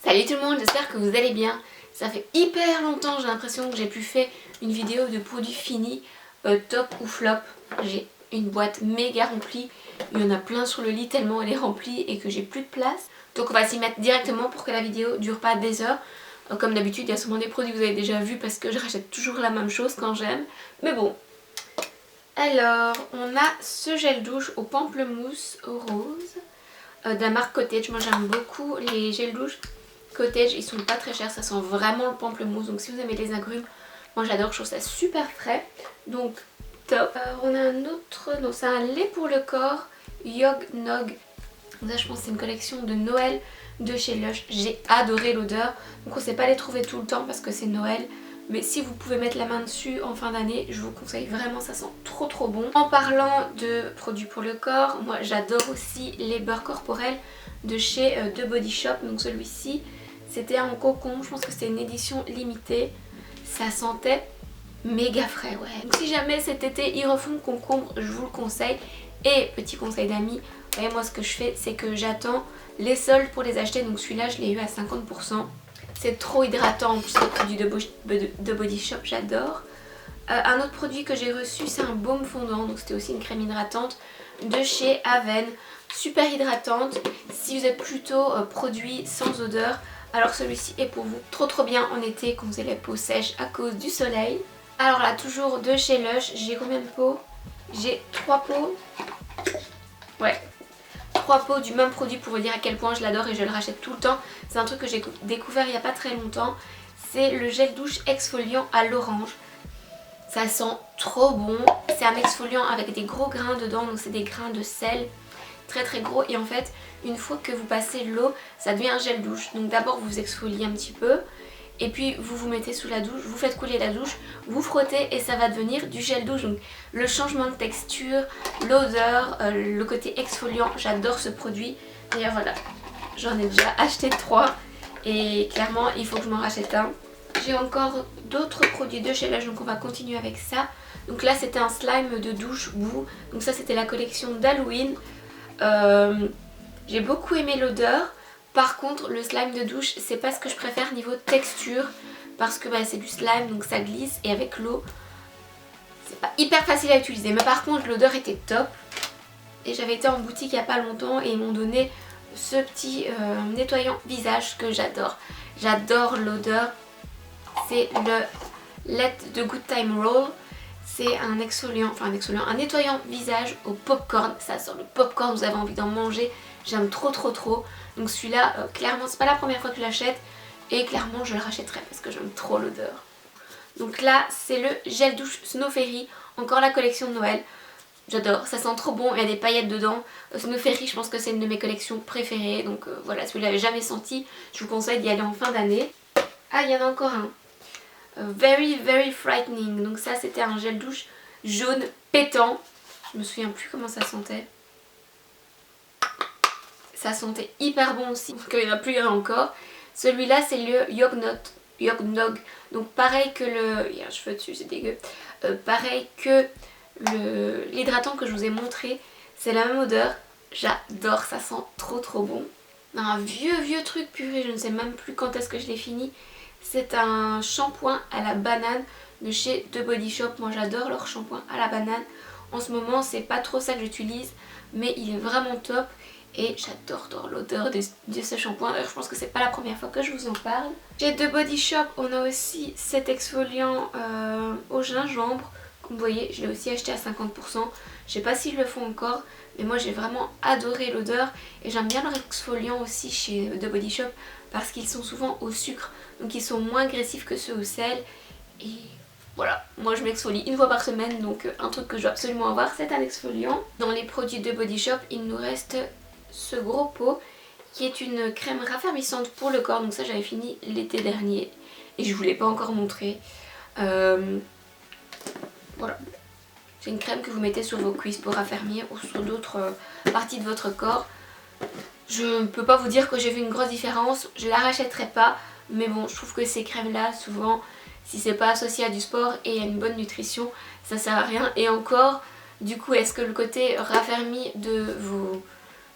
Salut tout le monde, j'espère que vous allez bien. Ça fait hyper longtemps, j'ai l'impression que j'ai plus fait une vidéo de produits finis, top ou flop. J'ai une boîte méga remplie, il y en a plein sur le lit tellement elle est remplie et que j'ai plus de place. Donc on va s'y mettre directement pour que la vidéo dure pas des heures. Comme d'habitude, il y a sûrement des produits que vous avez déjà vus parce que je rachète toujours la même chose quand j'aime. Mais bon. Alors, on a ce gel douche au pamplemousse au rose de la marque Cottage. Moi j'aime beaucoup les gels douche Cottage, ils sont pas très chers, ça sent vraiment le pamplemousse. Donc si vous aimez les agrumes, moi j'adore, je trouve ça super frais. Donc top. On a un autre, non c'est un lait pour le corps, Yog Nog. Ça je pense que c'est une collection de Noël de chez Lush. J'ai adoré l'odeur. Donc on sait pas les trouver tout le temps parce que c'est Noël. Mais si vous pouvez mettre la main dessus en fin d'année, je vous conseille vraiment, ça sent trop bon. En parlant de produits pour le corps, moi j'adore aussi les beurres corporels de chez The Body Shop. Donc celui-ci, c'était en cocon, je pense que c'était une édition limitée. Ça sentait méga frais, ouais. Donc si jamais cet été ils refont concombre, je vous le conseille. Et petit conseil d'amis, voyez moi ce que je fais, c'est que j'attends les soldes pour les acheter. Donc celui-là je l'ai eu à 50%. C'est trop hydratant, en plus c'est le produit de Body Shop, j'adore. Un autre produit que j'ai reçu, c'est un baume fondant, donc c'était aussi une crème hydratante de chez Aven. Super hydratante, si vous êtes plutôt produit sans odeur, alors celui-ci est pour vous. Trop bien en été quand vous avez la peau sèche à cause du soleil. Alors là, toujours de chez Lush, j'ai combien de pots? J'ai 3 pots. Ouais. 3 pots du même produit pour vous dire à quel point je l'adore et je le rachète tout le temps. C'est un truc que j'ai découvert il n'y a pas très longtemps. C'est le gel douche exfoliant à l'orange. Ça sent trop bon. C'est un exfoliant avec des gros grains dedans, donc c'est des grains de sel très gros. Et en fait, une fois que vous passez l'eau, ça devient un gel douche. Donc d'abord vous exfoliez un petit peu. Et puis vous vous mettez sous la douche, vous faites couler la douche, vous frottez et ça va devenir du gel douche. Donc le changement de texture, l'odeur, le côté exfoliant, j'adore ce produit. D'ailleurs voilà, j'en ai déjà acheté 3 et clairement il faut que je m'en rachète un. J'ai encore d'autres produits de chez Lush, donc on va continuer avec ça. Donc là c'était un slime de douche boue, donc ça c'était la collection d'Halloween. J'ai beaucoup aimé l'odeur. Par contre le slime de douche c'est pas ce que je préfère niveau texture, parce que c'est du slime donc ça glisse et avec l'eau c'est pas hyper facile à utiliser. Mais par contre l'odeur était top. Et j'avais été en boutique il y a pas longtemps et ils m'ont donné ce petit nettoyant visage que j'adore. J'adore l'odeur. C'est le Let the Good Time Roll. C'est un exfoliant, un nettoyant visage au popcorn. Ça sent le popcorn, vous avez envie d'en manger. J'aime trop. Donc celui-là, clairement, c'est pas la première fois que je l'achète. Et clairement, je le rachèterai parce que j'aime trop l'odeur. Donc là, c'est le gel douche Snow Fairy. Encore la collection de Noël. J'adore, ça sent trop bon, il y a des paillettes dedans. Snow Fairy, je pense que c'est une de mes collections préférées. Donc voilà, si vous ne l'avez jamais senti, je vous conseille d'y aller en fin d'année. Ah, il y en a encore un. Very Frightening. Donc ça, c'était un gel douche jaune pétant. Je me souviens plus comment ça sentait. Ça sentait hyper bon aussi. Donc il n'y en a plus, il y en a encore. Celui-là, c'est le Yog Nog. Donc pareil que le... Il y a un cheveu dessus, c'est dégueu. Pareil que l'hydratant que je vous ai montré. C'est la même odeur. J'adore, ça sent trop bon. Un vieux truc purée, je ne sais même plus quand est-ce que je l'ai fini. C'est un shampoing à la banane de chez The Body Shop. Moi j'adore leur shampoing à la banane. En ce moment c'est pas trop ça que j'utilise, mais il est vraiment top. Et j'adore l'odeur de ce shampoing. Je pense que c'est pas la première fois que je vous en parle. Chez The Body Shop on a aussi cet exfoliant au gingembre. Comme vous voyez, je l'ai aussi acheté à 50%. Je sais pas s'ils le font encore, mais moi j'ai vraiment adoré l'odeur. Et j'aime bien leur exfoliant aussi chez The Body Shop parce qu'ils sont souvent au sucre. Donc ils sont moins agressifs que ceux au sel. Et voilà, moi je m'exfolie une fois par semaine. Donc un truc que je dois absolument avoir, c'est un exfoliant. Dans les produits de Body Shop, il nous reste ce gros pot qui est une crème raffermissante pour le corps. Donc ça j'avais fini l'été dernier et je vous l'ai pas encore montré. Voilà. C'est une crème que vous mettez sur vos cuisses pour raffermir ou sur d'autres parties de votre corps. Je ne peux pas vous dire que j'ai vu une grosse différence, je la rachèterai pas. Mais bon, je trouve que ces crèmes là, souvent, si c'est pas associé à du sport et à une bonne nutrition, ça sert à rien. Et encore, du coup, est-ce que le côté raffermi de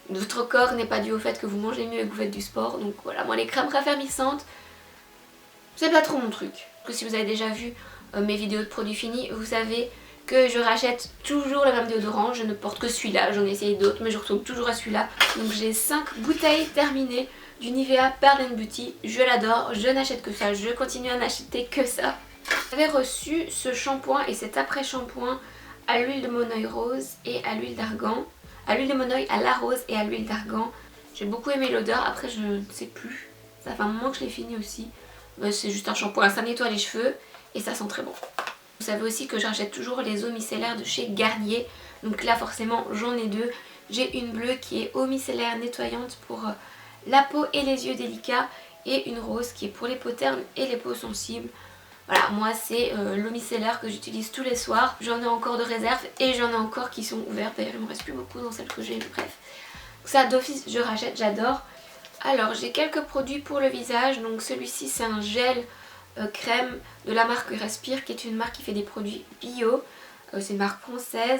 votre corps n'est pas dû au fait que vous mangez mieux et que vous faites du sport. Donc voilà, moi les crèmes raffermissantes, c'est pas trop mon truc. Que si vous avez déjà vu mes vidéos de produits finis, vous savez que je rachète toujours le même déodorant. Je ne porte que celui-là, j'en ai essayé d'autres mais je retourne toujours à celui-là. Donc j'ai 5 bouteilles terminées du Nivea Pearl Beauty. Je l'adore, je n'achète que ça, je continue à n'acheter que ça. J'avais reçu ce shampoing et cet après-shampoing à l'huile de monoï rose et à l'huile d'argan. À l'huile de monoï, à la rose et à l'huile d'argan. J'ai beaucoup aimé l'odeur, après je ne sais plus. Ça fait un moment que je l'ai fini aussi. C'est juste un shampoing, ça nettoie les cheveux et ça sent très bon. Vous savez aussi que j'achète toujours les eaux micellaires de chez Garnier. Donc là forcément j'en ai deux. J'ai une bleue qui est eau micellaire nettoyante pour la peau et les yeux délicats. Et une rose qui est pour les peaux ternes et les peaux sensibles. Voilà, moi c'est l'eau micellaire que j'utilise tous les soirs. J'en ai encore de réserve et j'en ai encore qui sont ouvertes. D'ailleurs il me reste plus beaucoup dans celles que j'ai, bref. Ça d'office je rachète, j'adore. Alors j'ai quelques produits pour le visage. Donc celui-ci c'est un gel crème de la marque Respire, qui est une marque qui fait des produits bio. C'est une marque française.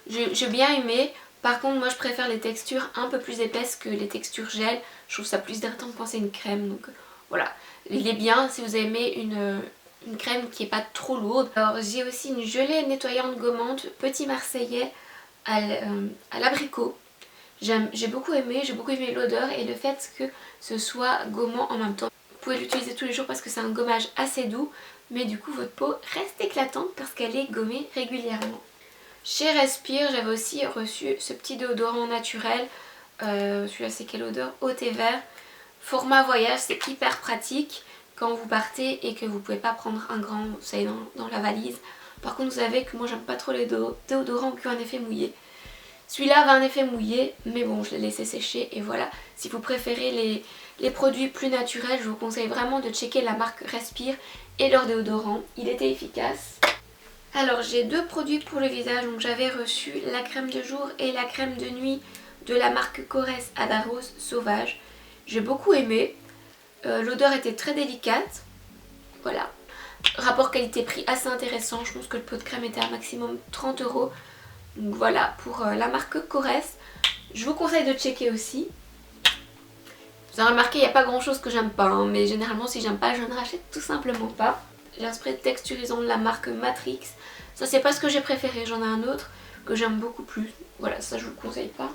J'ai bien aimé. Par contre moi je préfère les textures un peu plus épaisses que les textures gel. Je trouve ça plus hydratant que quand c'est une crème. Donc voilà, il est bien si vous aimez une crème qui n'est pas trop lourde. Alors j'ai aussi une gelée nettoyante gommante Petit Marseillais à l'abricot. J'ai beaucoup aimé l'odeur et le fait que ce soit gommant en même temps. Vous pouvez l'utiliser tous les jours parce que c'est un gommage assez doux, mais du coup votre peau reste éclatante parce qu'elle est gommée régulièrement. Chez Respire, j'avais aussi reçu ce petit déodorant naturel. Celui-là c'est quelle odeur? Eau thé vert. Format voyage, c'est hyper pratique quand vous partez et que vous pouvez pas prendre un grand, vous savez, dans la valise. Par contre vous savez que moi j'aime pas trop les déodorants qui ont un effet mouillé. Celui-là avait un effet mouillé, mais bon je l'ai laissé sécher et voilà. Si vous préférez les produits plus naturels, je vous conseille vraiment de checker la marque Respire et leur déodorant. Il était efficace. Alors j'ai deux produits pour le visage, donc j'avais reçu la crème de jour et la crème de nuit de la marque Corès à la rose sauvage. J'ai beaucoup aimé. L'odeur était très délicate. Voilà. Rapport qualité-prix assez intéressant. Je pense que le pot de crème était à maximum 30 €. Donc voilà pour la marque Corès. Je vous conseille de checker aussi. Vous avez remarqué, il n'y a pas grand chose que j'aime pas. Hein, mais généralement si j'aime pas, je ne rachète tout simplement pas. J'ai un spray texturisant de la marque Matrix. Ça c'est pas ce que j'ai préféré. J'en ai un autre que j'aime beaucoup plus. Voilà, ça je vous le conseille pas.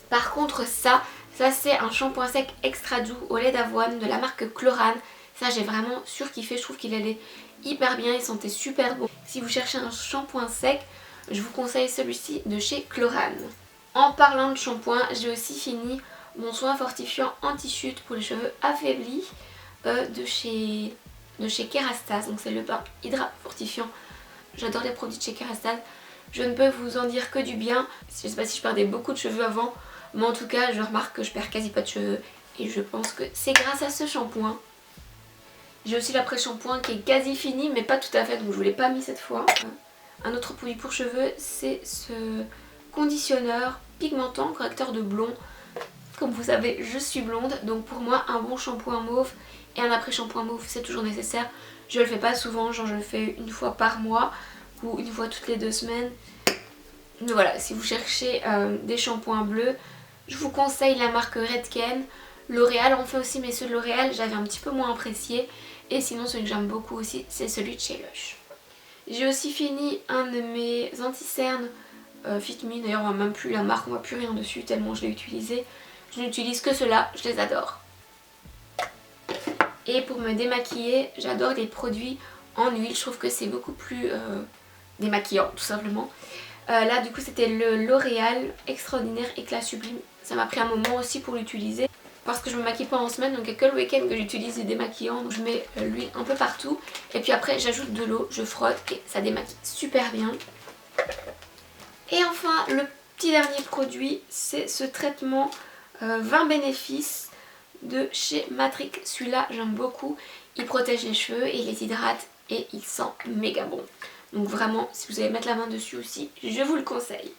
Par contre ça c'est un shampoing sec extra doux au lait d'avoine de la marque Chlorane. Ça j'ai vraiment surkiffé, je trouve qu'il allait hyper bien, il sentait super bon. Si vous cherchez un shampoing sec, je vous conseille celui-ci de chez Chlorane. En parlant de shampoing, j'ai aussi fini mon soin fortifiant anti-chute pour les cheveux affaiblis de chez Kérastase. Donc c'est le bain Hydra fortifiant. J'adore les produits de chez Kérastase. Je ne peux vous en dire que du bien. Je sais pas si je perdais beaucoup de cheveux avant. Mais en tout cas je remarque que je perds quasi pas de cheveux. Et je pense que c'est grâce à ce shampoing. J'ai aussi l'après-shampoing qui est quasi fini mais pas tout à fait. Donc je vous l'ai pas mis cette fois. Un autre produit pour cheveux c'est ce conditionneur pigmentant, correcteur de blond. Comme vous savez je suis blonde. Donc pour moi un bon shampoing mauve et un après-shampoing mauve c'est toujours nécessaire. Je le fais pas souvent, genre je le fais une fois par mois ou une fois toutes les 2 semaines. Mais voilà, si vous cherchez des shampoings bleus, je vous conseille la marque Redken. L'Oréal en fait aussi, mais ceux de L'Oréal j'avais un petit peu moins apprécié. Et sinon celui que j'aime beaucoup aussi c'est celui de chez Lush. J'ai aussi fini un de mes anti-cernes Fit Me. D'ailleurs on voit même plus la marque, on voit plus rien dessus tellement je l'ai utilisé. Je n'utilise que ceux-là, je les adore. Et pour me démaquiller, j'adore les produits en huile. Je trouve que c'est beaucoup plus démaquillant tout simplement. Là du coup c'était le L'Oréal Extraordinaire Éclat Sublime. Ça m'a pris un moment aussi pour l'utiliser parce que je me maquille pas en semaine, donc il n'y a que le week-end que j'utilise les démaquillants. Donc je mets l'huile un peu partout et puis après j'ajoute de l'eau, je frotte et ça démaquille super bien. Et enfin le petit dernier produit c'est ce traitement 20 bénéfices de chez Matrix. Celui-là j'aime beaucoup, il protège les cheveux et les hydrate et il sent méga bon. Donc vraiment si vous allez mettre la main dessus aussi je vous le conseille.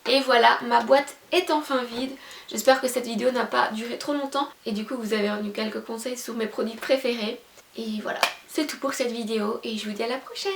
Et voilà, ma boîte est enfin vide. J'espère que cette vidéo n'a pas duré trop longtemps et du coup vous avez eu quelques conseils sur mes produits préférés. Et voilà, c'est tout pour cette vidéo et je vous dis à la prochaine.